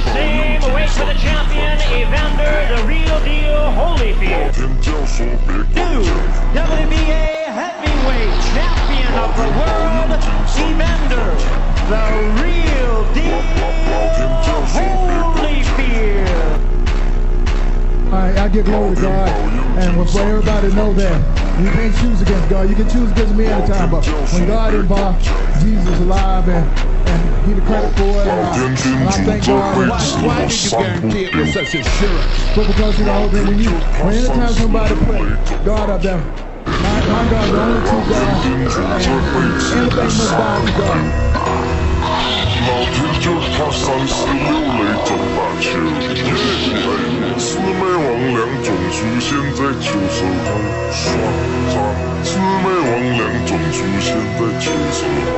the same weight for the champion, Evander, the real deal, Holyfield. New WBA heavyweight champion of the world, Evander, the real deal, Holyfield. I give glory to God, and for everybody to know that you can't choose against God. You can choose against me anytime, but when God is involved, Jesus is alive, and He the credit for it. And I thank God. Why did you guarantee it with such assurance? But because you know, when anytime somebody pray, God up there, my God, the only true God, and anything must bow to God. 老天就他三十六雷中大球，魑魅魍魉总出现在球手中，双杀魑魅魍魉总出现在球手中。